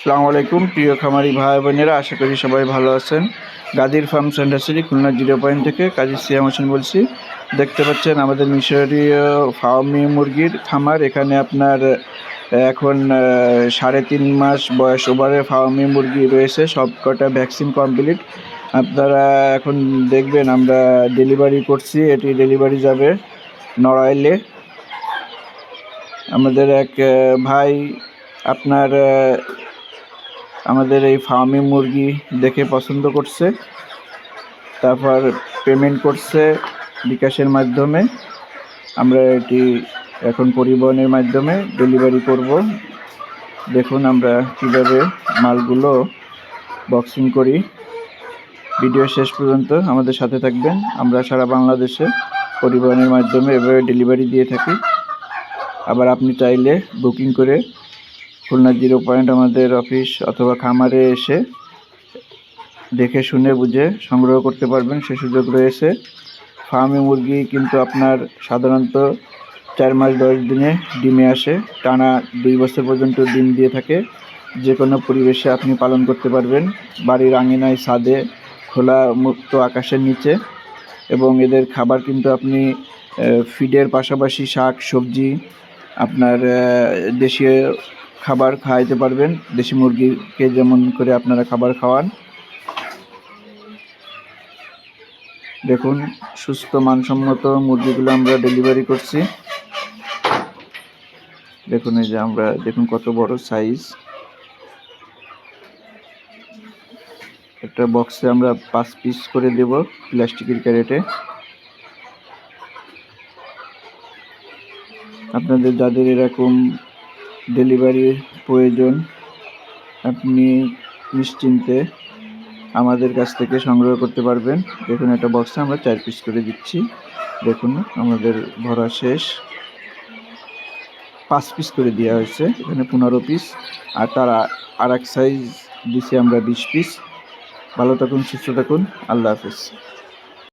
আসসালামু আলাইকুম প্রিয় খামারি ভাই বোনেরা, আশা করি সবাই ভালো আছেন। গাদির ফার্ম সেন্টার সিটি খুলনা 0 থেকে কাজী সিয়াম হোসেন বলছি। দেখতে পাচ্ছেন আমাদের মিশরীয় ফার্মি মুরগির খামার। এখানে আপনার এখন 3.5 মাস বয়স ওভারে ফার্মি মুরগি রয়েছে, সব কটা ভ্যাকসিন কমপ্লিট। আপনারা এখন দেখবেন আমরা ডেলিভারি করছি, এটি ডেলিভারি যাবে নড়াইলে। আমাদের এক ভাই আপনার আমাদের এই ফার্মি মুরগি দেখে পছন্দ করছে, তারপর পেমেন্ট করছে বিকাশের মাধ্যমে। আমরা এটি এখন পরিবহনের মাধ্যমে ডেলিভারি করব। দেখুন আমরা কিভাবে মালগুলো বক্সিং করি। ভিডিও শেষ পর্যন্ত আমাদের সাথে থাকবেন। আমরা সারা বাংলাদেশে পরিবহনের মাধ্যমে এভাবে ডেলিভারি দিয়ে থাকি। আবার আপনি চাইলে বুকিং করে খুলনা 0 আমাদের অফিস অথবা খামারে এসে দেখে শুনে বুঝে সংগ্রহ করতে পারবেন, সে সুযোগ রয়েছে। ফার্মি মুরগি কিন্তু আপনার সাধারণত 4 মাস 10 দিনে ডিমে আসে, টানা 2 বছর পর্যন্ত ডিম দিয়ে থাকে। যে কোনো পরিবেশে আপনি পালন করতে পারবেন, বাড়ির আঙিনায়, ছাদে, খোলা মুক্ত আকাশের নিচে। এবং এদের খাবার কিন্তু আপনি ফিডের পাশাপাশি শাক সবজি আপনার দেশীয় খাবার খাওয়াইতে পারবেন, দেশি মুরগিকে যেমন করে আপনারা খাবার খাওয়ান। দেখুন সুস্থ মানসম্মত মুরগিগুলো আমরা ডেলিভারি করছি। দেখুন এই যে আমরা দেখুন কত বড় সাইজ। একটা বক্সে আমরা 5 পিস করে দেব প্লাস্টিকের ক্যারেটে। আপনাদের যাদের এরকম ডেলিভারির প্রয়োজন, আপনি নিশ্চিন্তে আমাদের কাছ থেকে সংগ্রহ করতে পারবেন। দেখুন একটা বক্সে আমরা 4 পিস করে দিচ্ছি। দেখুন আমাদের ভরা শেষ। 5 পিস করে দেওয়া হয়েছে, এখানে 15 পিস। আর তার আর এক সাইজ দিচ্ছি আমরা 20 পিস। ভালো থাকুন, সুস্থ থাকুন, আল্লাহ হাফেজ।